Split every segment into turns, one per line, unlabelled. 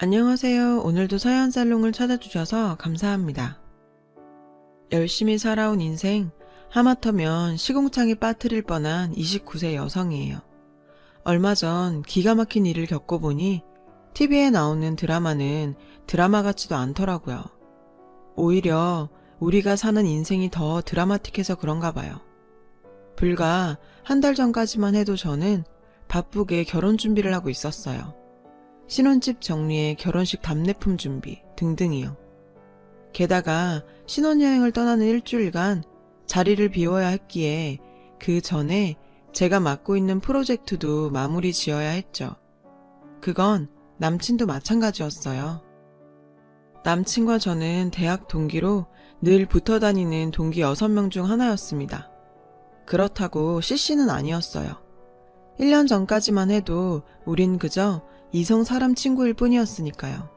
안녕하세요. 오늘도 서현살롱을 찾아주셔서 감사합니다. 열심히 살아온 인생, 하마터면 시궁창에 빠뜨릴 뻔한 29세 여성이에요. 얼마 전 기가 막힌 일을 겪어보니 TV에 나오는 드라마는 드라마 같지도 않더라고요. 오히려 우리가 사는 인생이 더 드라마틱해서 그런가 봐요. 불과 한 달 전까지만 해도 저는 바쁘게 결혼 준비를 하고 있었어요. 신혼집 정리에 결혼식 답례품 준비 등등이요. 게다가 신혼여행을 떠나는 일주일간 자리를 비워야 했기에 그 전에 제가 맡고 있는 프로젝트도 마무리 지어야 했죠. 그건 남친도 마찬가지였어요. 남친과 저는 대학 동기로 늘 붙어 다니는 동기 6명 중 하나였습니다. 그렇다고 CC는 아니었어요. 1년 전까지만 해도 우린 그저 이성 사람 친구일 뿐이었으니까요.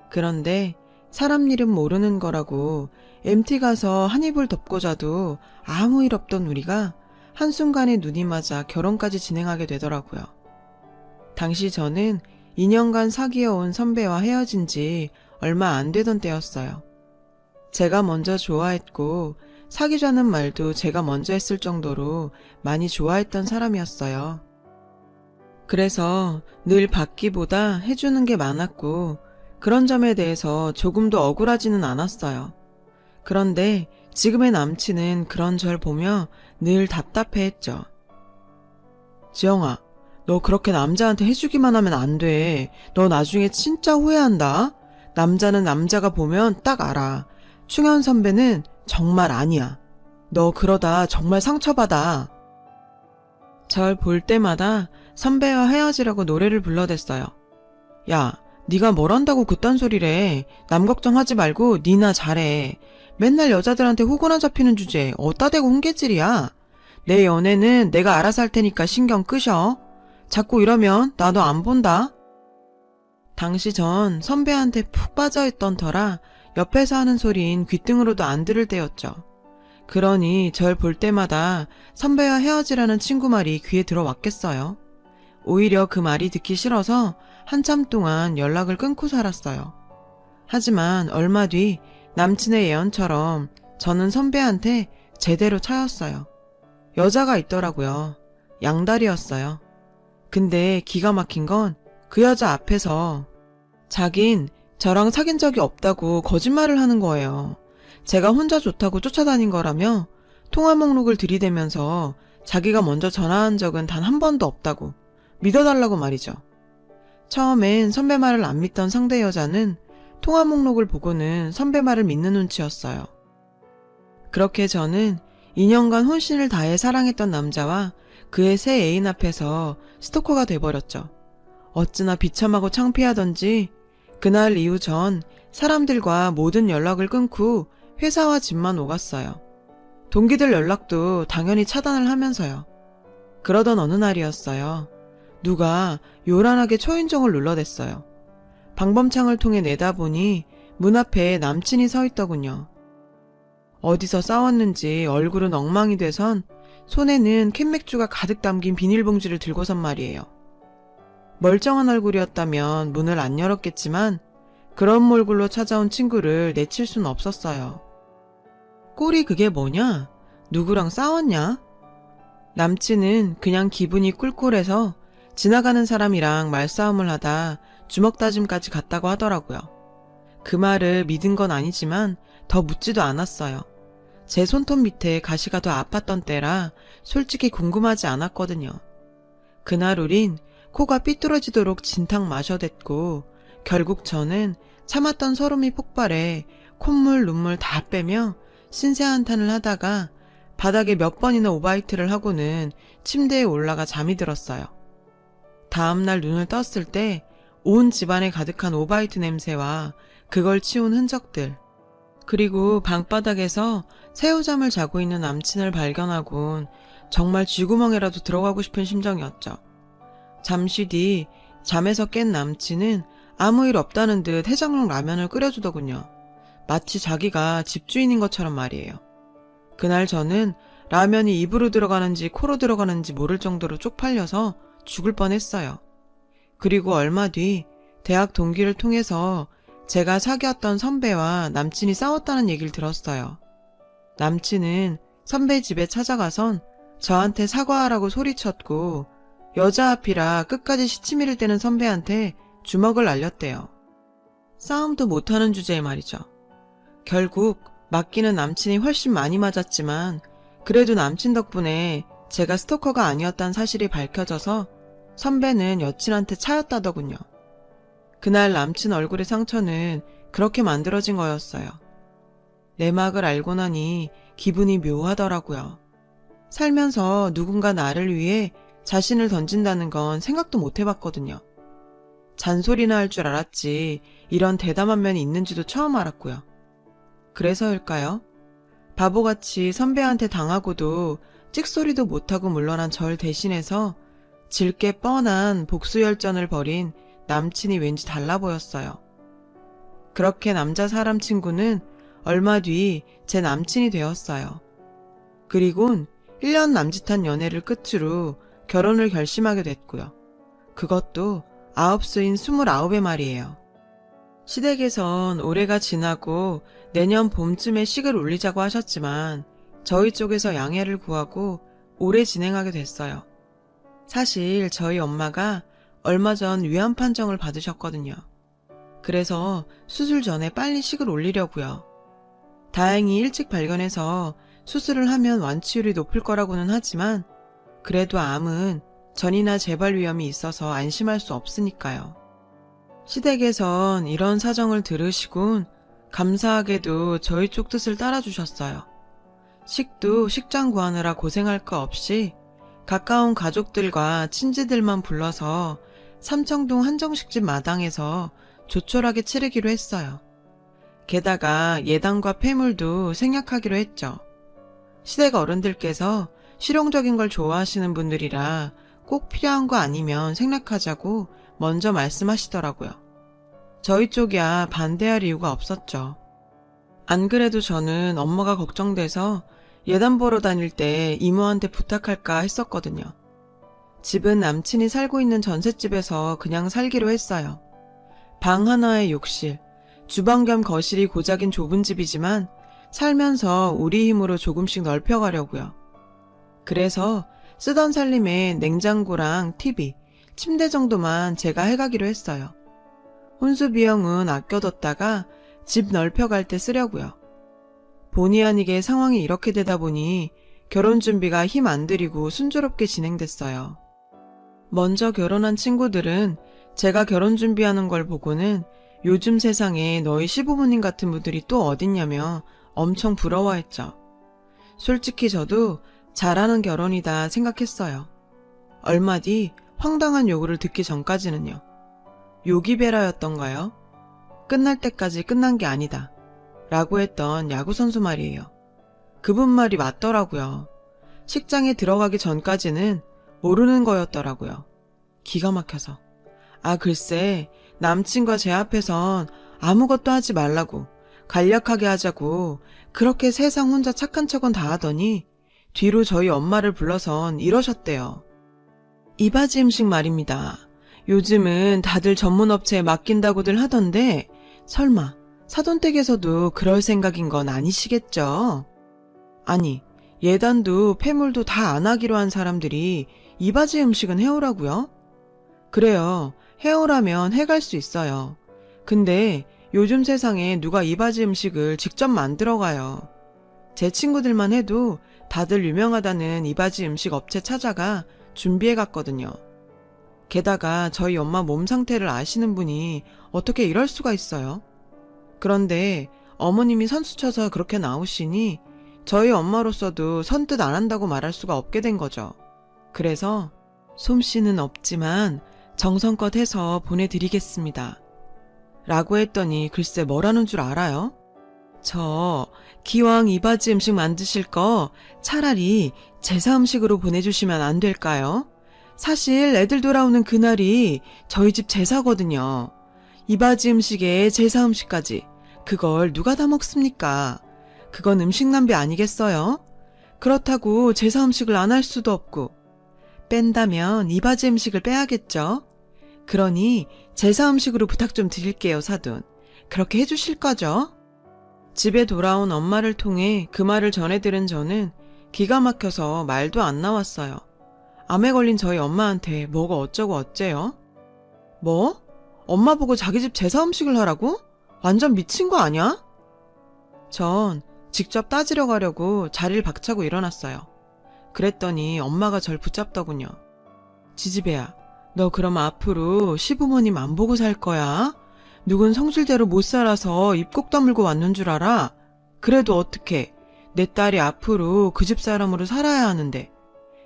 그런데 사람 일은 모르는 거라고 MT 가서 한 이불 덮고 자도 아무 일 없던 우리가 한순간에 눈이 맞아 결혼까지 진행하게 되더라고요. 당시 저는 2년간 사귀어온 선배와 헤어진 지 얼마 안 되던 때였어요. 제가 먼저 좋아했고 사귀자는 말도 제가 먼저 했을 정도로 많이 좋아했던 사람이었어요. 그래서 늘 받기보다 해주는 게 많았고 그런 점에 대해서 조금도 억울하지는 않았어요. 그런데 지금의 남친은 그런 절 보며 늘 답답해했죠. 지영아, 너 그렇게 남자한테 해주기만 하면 안 돼. 너 나중에 진짜 후회한다. 남자는 남자가 보면 딱 알아. 충현 선배는 정말 아니야. 너 그러다 정말 상처받아. 절 볼 때마다 선배와 헤어지라고 노래를 불러댔어요. 야, 네가 뭘 한다고 그딴 소리래. 남 걱정하지 말고 니나 잘해. 맨날 여자들한테 호구나 잡히는 주제에 어따 대고 훈계질이야. 내 연애는 내가 알아서 할 테니까 신경 끄셔. 자꾸 이러면 나도 안 본다. 당시 전 선배한테 푹 빠져있던 터라 옆에서 하는 소린 귓등으로도 안 들을 때였죠. 그러니 절 볼 때마다 선배와 헤어지라는 친구 말이 귀에 들어왔겠어요. 오히려 그 말이 듣기 싫어서 한참 동안 연락을 끊고 살았어요. 하지만 얼마 뒤 남친의 예언처럼 저는 선배한테 제대로 차였어요. 여자가 있더라고요. 양다리였어요. 근데 기가 막힌 건 그 여자 앞에서 자긴 저랑 사귄 적이 없다고 거짓말을 하는 거예요. 제가 혼자 좋다고 쫓아다닌 거라며 통화 목록을 들이대면서 자기가 먼저 전화한 적은 단 한 번도 없다고 믿어달라고 말이죠. 처음엔 선배 말을 안 믿던 상대 여자는 통화 목록을 보고는 선배 말을 믿는 눈치였어요. 그렇게 저는 2년간 혼신을 다해 사랑했던 남자와 그의 새 애인 앞에서 스토커가 돼버렸죠. 어찌나 비참하고 창피하던지 그날 이후 전 사람들과 모든 연락을 끊고 회사와 집만 오갔어요. 동기들 연락도 당연히 차단을 하면서요. 그러던 어느 날이었어요. 누가 요란하게 초인종을 눌러댔어요. 방범창을 통해 내다보니 문 앞에 남친이 서 있더군요. 어디서 싸웠는지 얼굴은 엉망이 돼선 손에는 캔맥주가 가득 담긴 비닐봉지를 들고선 말이에요. 멀쩡한 얼굴이었다면 문을 안 열었겠지만 그런 몰골로 찾아온 친구를 내칠 순 없었어요. 꼴이 그게 뭐냐? 누구랑 싸웠냐? 남친은 그냥 기분이 꿀꿀해서 지나가는 사람이랑 말싸움을 하다 주먹 다짐까지 갔다고 하더라고요. 그 말을 믿은 건 아니지만 더 묻지도 않았어요. 제 손톱 밑에 가시가 더 아팠던 때라 솔직히 궁금하지 않았거든요. 그날 우린 코가 삐뚤어지도록 진탕 마셔댔고 결국 저는 참았던 서름이 폭발해 콧물 눈물 다 빼며 신세 한탄을 하다가 바닥에 몇 번이나 오바이트를 하고는 침대에 올라가 잠이 들었어요. 다음날 눈을 떴을 때 온 집안에 가득한 오바이트 냄새와 그걸 치운 흔적들, 그리고 방바닥에서 새우잠을 자고 있는 남친을 발견하곤 정말 쥐구멍에라도 들어가고 싶은 심정이었죠. 잠시 뒤 잠에서 깬 남친은 아무 일 없다는 듯 해장용 라면을 끓여주더군요. 마치 자기가 집주인인 것처럼 말이에요. 그날 저는 라면이 입으로 들어가는지 코로 들어가는지 모를 정도로 쪽팔려서 죽을 뻔했어요. 그리고 얼마 뒤 대학 동기를 통해서 제가 사귀었던 선배와 남친이 싸웠다는 얘기를 들었어요. 남친은 선배 집에 찾아가선 저한테 사과하라고 소리쳤고 여자 앞이라 끝까지 시치미를 떼는 선배한테 주먹을 날렸대요. 싸움도 못하는 주제에 말이죠. 결국 맞기는 남친이 훨씬 많이 맞았지만 그래도 남친 덕분에 제가 스토커가 아니었다는 사실이 밝혀져서 선배는 여친한테 차였다더군요. 그날 남친 얼굴의 상처는 그렇게 만들어진 거였어요. 내막을 알고 나니 기분이 묘하더라고요. 살면서 누군가 나를 위해 자신을 던진다는 건 생각도 못 해봤거든요. 잔소리나 할 줄 알았지 이런 대담한 면이 있는지도 처음 알았고요. 그래서일까요? 바보같이 선배한테 당하고도 찍소리도 못하고 물러난 절 대신해서 질게 뻔한 복수열전을 벌인 남친이 왠지 달라 보였어요. 그렇게 남자 사람 친구는 얼마 뒤 제 남친이 되었어요. 그리곤 1년 남짓한 연애를 끝으로 결혼을 결심하게 됐고요. 그것도 9수인 29의 말이에요. 시댁에선 올해가 지나고 내년 봄쯤에 식을 올리자고 하셨지만 저희 쪽에서 양해를 구하고 올해 진행하게 됐어요. 사실 저희 엄마가 얼마 전 위암 판정을 받으셨거든요. 그래서 수술 전에 빨리 식을 올리려고요. 다행히 일찍 발견해서 수술을 하면 완치율이 높을 거라고는 하지만 그래도 암은 전이나 재발 위험이 있어서 안심할 수 없으니까요. 시댁에선 이런 사정을 들으시곤 감사하게도 저희 쪽 뜻을 따라주셨어요. 식도 식장 구하느라 고생할 거 없이 가까운 가족들과 친지들만 불러서 삼청동 한정식집 마당에서 조촐하게 치르기로 했어요. 게다가 예당과 폐물도 생략하기로 했죠. 시댁 어른들께서 실용적인 걸 좋아하시는 분들이라 꼭 필요한 거 아니면 생략하자고 먼저 말씀하시더라고요. 저희 쪽이야 반대할 이유가 없었죠. 안 그래도 저는 엄마가 걱정돼서 예단 보러 다닐 때 이모한테 부탁할까 했었거든요. 집은 남친이 살고 있는 전셋집에서 그냥 살기로 했어요. 방 하나에 욕실, 주방 겸 거실이 고작인 좁은 집이지만 살면서 우리 힘으로 조금씩 넓혀가려고요. 그래서 쓰던 살림에 냉장고랑 TV, 침대 정도만 제가 해가기로 했어요. 혼수 비용은 아껴뒀다가 집 넓혀갈 때 쓰려고요. 본의 아니게 상황이 이렇게 되다 보니 결혼 준비가 힘 안 들이고 순조롭게 진행됐어요. 먼저 결혼한 친구들은 제가 결혼 준비하는 걸 보고는 요즘 세상에 너희 시부모님 같은 분들이 또 어딨냐며 엄청 부러워했죠. 솔직히 저도 잘하는 결혼이다 생각했어요. 얼마 뒤 황당한 요구를 듣기 전까지는요. 요기베라였던가요? 끝날 때까지 끝난 게 아니다 라고 했던 야구선수 말이에요. 그분 말이 맞더라고요. 식장에 들어가기 전까지는 모르는 거였더라고요. 기가 막혀서. 글쎄 남친과 제 앞에선 아무것도 하지 말라고 간략하게 하자고 그렇게 세상 혼자 착한 척은 다 하더니 뒤로 저희 엄마를 불러선 이러셨대요. 이바지 음식 말입니다. 요즘은 다들 전문 업체에 맡긴다고들 하던데 설마 사돈댁에서도 그럴 생각인 건 아니시겠죠? 아니 예단도 폐물도 다 안 하기로 한 사람들이 이바지 음식은 해오라고요? 그래요. 해오라면 해갈 수 있어요. 근데 요즘 세상에 누가 이바지 음식을 직접 만들어가요. 제 친구들만 해도 다들 유명하다는 이바지 음식 업체 찾아가 준비해갔거든요. 게다가 저희 엄마 몸 상태를 아시는 분이 어떻게 이럴 수가 있어요? 그런데 어머님이 선수 쳐서 그렇게 나오시니 저희 엄마로서도 선뜻 안 한다고 말할 수가 없게 된 거죠. 그래서 솜씨는 없지만 정성껏 해서 보내드리겠습니다. 라고 했더니 글쎄 뭐라는 줄 알아요? 저 기왕 이바지 음식 만드실 거 차라리 제사 음식으로 보내주시면 안 될까요? 사실 애들 돌아오는 그날이 저희 집 제사거든요. 이바지 음식에 제사 음식까지 그걸 누가 다 먹습니까? 그건 음식 낭비 아니겠어요? 그렇다고 제사 음식을 안 할 수도 없고 뺀다면 이바지 음식을 빼야겠죠? 그러니 제사 음식으로 부탁 좀 드릴게요, 사돈. 그렇게 해주실 거죠? 집에 돌아온 엄마를 통해 그 말을 전해들은 저는 기가 막혀서 말도 안 나왔어요. 암에 걸린 저희 엄마한테 뭐가 어쩌고 어째요? 뭐? 엄마 보고 자기 집 제사 음식을 하라고? 완전 미친 거 아니야? 전 직접 따지러 가려고 자리를 박차고 일어났어요. 그랬더니 엄마가 절 붙잡더군요. 지지배야, 너 그럼 앞으로 시부모님 안 보고 살 거야? 누군 성질대로 못 살아서 입 꼭 다물고 왔는 줄 알아? 그래도 어떡해. 내 딸이 앞으로 그 집 사람으로 살아야 하는데.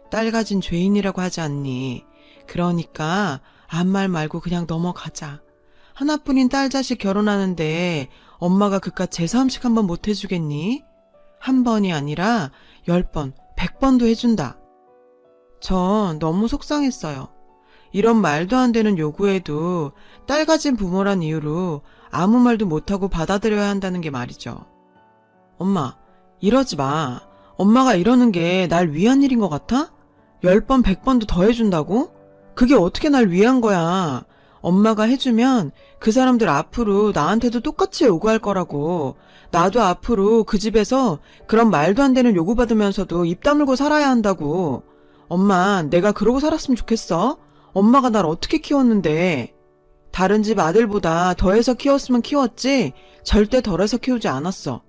딸 가진 죄인이라고 하지 않니? 그러니까 아무 말 말고 그냥 넘어가자. 하나뿐인 딸 자식 결혼하는데 엄마가 그깟 제사 음식 한 번 못 해주겠니? 한 번이 아니라 10번, 100번도 해준다. 전 너무 속상했어요. 이런 말도 안 되는 요구에도 딸 가진 부모란 이유로 아무 말도 못하고 받아들여야 한다는 게 말이죠. 엄마, 이러지 마. 엄마가 이러는 게 날 위한 일인 것 같아? 10번, 100번도 더 해준다고? 그게 어떻게 날 위한 거야. 엄마가 해주면 그 사람들 앞으로 나한테도 똑같이 요구할 거라고. 나도 앞으로 그 집에서 그런 말도 안 되는 요구받으면서도 입 다물고 살아야 한다고. 엄마, 내가 그러고 살았으면 좋겠어? 엄마가 날 어떻게 키웠는데. 다른 집 아들보다 더해서 키웠으면 키웠지 절대 덜해서 키우지 않았어.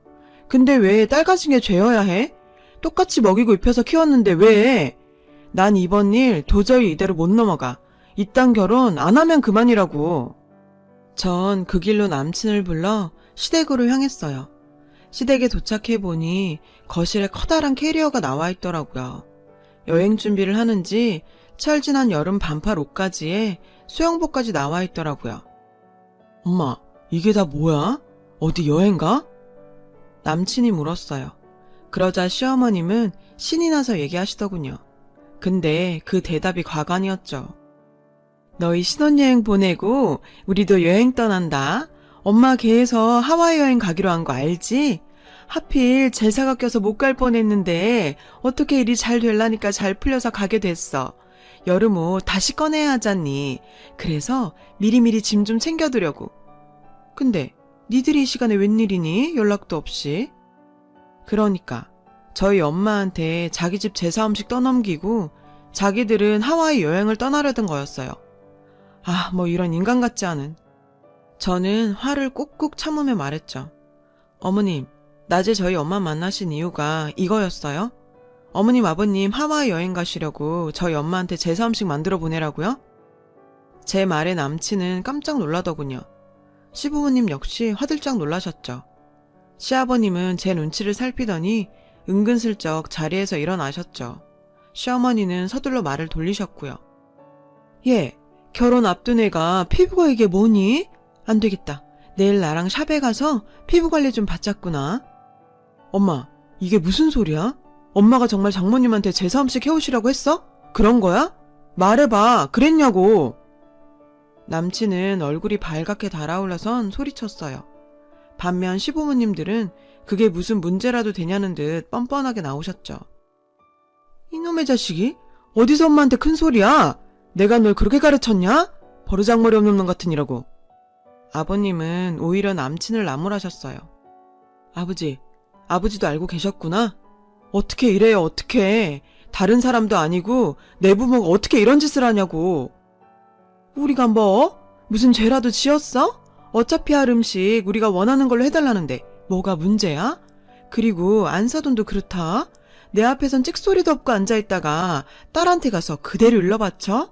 근데 왜 딸 가진 게 죄여야 해? 똑같이 먹이고 입혀서 키웠는데 왜? 난 이번 일 도저히 이대로 못 넘어가. 이딴 결혼 안 하면 그만이라고. 전 그 길로 남친을 불러 시댁으로 향했어요. 시댁에 도착해보니 거실에 커다란 캐리어가 나와 있더라고요. 여행 준비를 하는지 철진한 여름 반팔 옷까지에 수영복까지 나와 있더라고요. 엄마, 이게 다 뭐야? 어디 여행 가? 남친이 물었어요. 그러자 시어머님은 신이 나서 얘기하시더군요. 근데 그 대답이 과간이었죠. 너희 신혼여행 보내고 우리도 여행 떠난다. 엄마 걔에서 하와이 여행 가기로 한 거 알지? 하필 제사가 껴서 못 갈 뻔했는데 어떻게 일이 잘 되려니까 잘 풀려서 가게 됐어. 여름 옷 다시 꺼내야 하잖니. 그래서 미리미리 짐 좀 챙겨두려고. 근데 니들이 이 시간에 웬일이니? 연락도 없이. 그러니까 저희 엄마한테 자기 집 제사 음식 떠넘기고 자기들은 하와이 여행을 떠나려던 거였어요. 아, 뭐 이런 인간 같지 않은. 저는 화를 꾹꾹 참으며 말했죠. 어머님, 낮에 저희 엄마 만나신 이유가 이거였어요? 어머님, 아버님 하와이 여행 가시려고 저희 엄마한테 제사 음식 만들어 보내라고요? 제 말에 남친은 깜짝 놀라더군요. 시부모님 역시 화들짝 놀라셨죠. 시아버님은 제 눈치를 살피더니 은근슬쩍 자리에서 일어나셨죠. 시어머니는 서둘러 말을 돌리셨고요. 얘, 결혼 앞둔 애가 피부가 이게 뭐니? 안 되겠다. 내일 나랑 샵에 가서 피부 관리 좀 받자꾸나. 엄마, 이게 무슨 소리야? 엄마가 정말 장모님한테 제사 음식 해오시라고 했어? 그런 거야? 말해봐. 그랬냐고. 남친은 얼굴이 발갛게 달아올라선 소리쳤어요. 반면 시부모님들은 그게 무슨 문제라도 되냐는 듯 뻔뻔하게 나오셨죠. 이놈의 자식이? 어디서 엄마한테 큰 소리야? 내가 널 그렇게 가르쳤냐? 버르장머리 없는 놈 같으니라고. 아버님은 오히려 남친을 나무라셨어요. 아버지도 알고 계셨구나? 어떻게 이래요, 어떻게. 다른 사람도 아니고 내 부모가 어떻게 이런 짓을 하냐고. 우리가 뭐? 무슨 죄라도 지었어? 어차피 할 음식 우리가 원하는 걸로 해달라는데 뭐가 문제야? 그리고 안사돈도 그렇다. 내 앞에선 찍소리도 없고 앉아있다가 딸한테 가서 그대로 일러바쳐?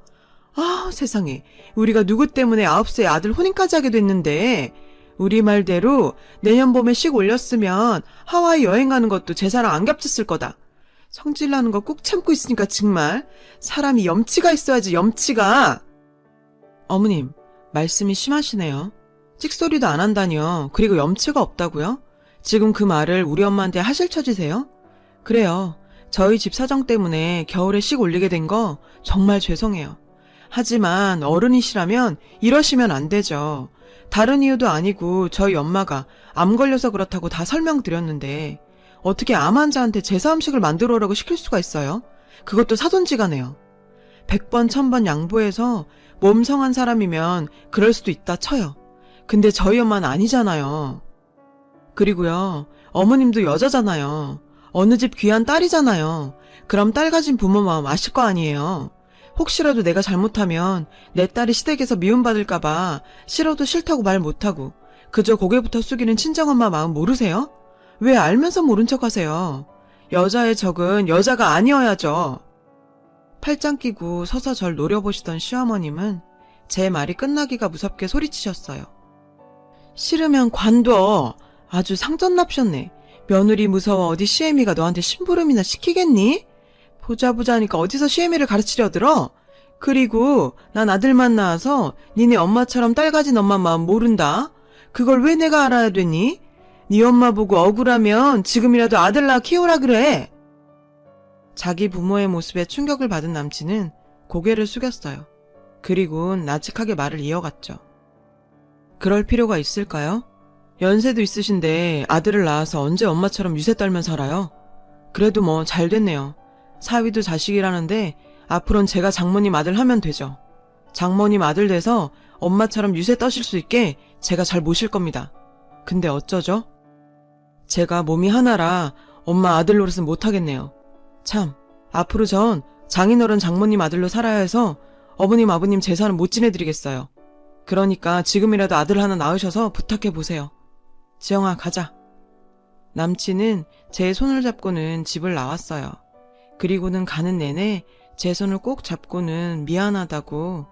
아, 세상에. 우리가 누구 때문에 9세 아들 혼인까지 하게 됐는데 우리 말대로 내년 봄에 씩 올렸으면 하와이 여행 가는 것도 제사랑 안 겹쳤을 거다. 성질나는 거 꾹 참고 있으니까 정말 사람이 염치가 있어야지, 염치가. 어머님, 말씀이 심하시네요. 찍소리도 안 한다뇨. 그리고 염치가 없다고요? 지금 그 말을 우리 엄마한테 하실 처지세요? 그래요. 저희 집 사정 때문에 겨울에 씩 올리게 된 거 정말 죄송해요. 하지만 어른이시라면 이러시면 안 되죠. 다른 이유도 아니고 저희 엄마가 암 걸려서 그렇다고 다 설명드렸는데 어떻게 암 환자한테 제사 음식을 만들어 오라고 시킬 수가 있어요? 그것도 사돈지간에요. 100번 1000번 양보해서 몸 성한 사람이면 그럴 수도 있다 쳐요. 근데 저희 엄마는 아니잖아요. 그리고요, 어머님도 여자잖아요. 어느 집 귀한 딸이잖아요. 그럼 딸 가진 부모 마음 아실 거 아니에요. 혹시라도 내가 잘못하면 내 딸이 시댁에서 미움받을까봐 싫어도 싫다고 말 못하고 그저 고개부터 숙이는 친정엄마 마음 모르세요? 왜 알면서 모른 척 하세요? 여자의 적은 여자가 아니어야죠. 팔짱 끼고 서서 절 노려보시던 시어머님은 제 말이 끝나기가 무섭게 소리치셨어요. 싫으면 관둬. 아주 상전납셨네. 며느리 무서워 어디 시애미가 너한테 심부름이나 시키겠니? 보자보자니까 어디서 시애미를 가르치려 들어? 그리고 난 아들만 낳아서 니네 엄마처럼 딸 가진 엄마 마음 모른다. 그걸 왜 내가 알아야 되니? 네 엄마 보고 억울하면 지금이라도 아들 낳아 키우라 그래. 자기 부모의 모습에 충격을 받은 남친은 고개를 숙였어요. 그리곤 나직하게 말을 이어갔죠. 그럴 필요가 있을까요? 연세도 있으신데 아들을 낳아서 언제 엄마처럼 유세 떨면 살아요? 그래도 뭐 잘 됐네요. 사위도 자식이라는데 앞으론 제가 장모님 아들 하면 되죠. 장모님 아들 돼서 엄마처럼 유세 떠실 수 있게 제가 잘 모실 겁니다. 근데 어쩌죠? 제가 몸이 하나라 엄마 아들 노릇은 못하겠네요. 참, 앞으로 전 장인어른 장모님 아들로 살아야 해서 어머님 아버님 제사는 못 지내드리겠어요. 그러니까 지금이라도 아들 하나 낳으셔서 부탁해보세요. 지영아, 가자. 남친은 제 손을 잡고는 집을 나왔어요. 그리고는 가는 내내 제 손을 꼭 잡고는 미안하다고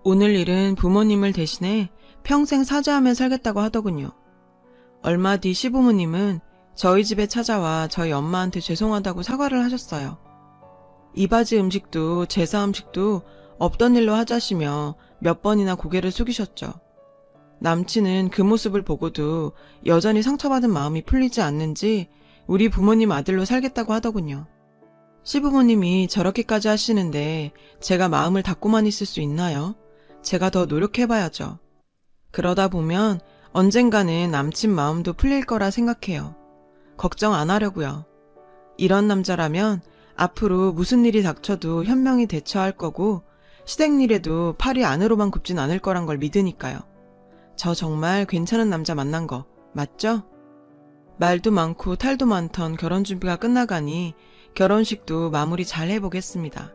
오늘 일은 부모님을 대신해 평생 사죄하며 살겠다고 하더군요. 얼마 뒤 시부모님은 저희 집에 찾아와 저희 엄마한테 죄송하다고 사과를 하셨어요. 이바지 음식도 제사 음식도 없던 일로 하자시며 몇 번이나 고개를 숙이셨죠. 남친은 그 모습을 보고도 여전히 상처받은 마음이 풀리지 않는지 우리 부모님 아들로 살겠다고 하더군요. 시부모님이 저렇게까지 하시는데 제가 마음을 닫고만 있을 수 있나요? 제가 더 노력해봐야죠. 그러다 보면 언젠가는 남친 마음도 풀릴 거라 생각해요. 걱정 안 하려고요. 이런 남자라면 앞으로 무슨 일이 닥쳐도 현명히 대처할 거고 시댁일에도 팔이 안으로만 굽진 않을 거란 걸 믿으니까요. 저 정말 괜찮은 남자 만난 거 맞죠? 말도 많고 탈도 많던 결혼 준비가 끝나가니 결혼식도 마무리 잘 해보겠습니다.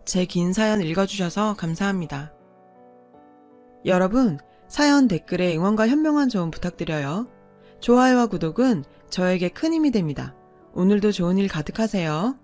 제 긴 사연 읽어주셔서 감사합니다. 여러분, 사연 댓글에 응원과 현명한 조언 부탁드려요. 좋아요와 구독은 저에게 큰 힘이 됩니다. 오늘도 좋은 일 가득하세요.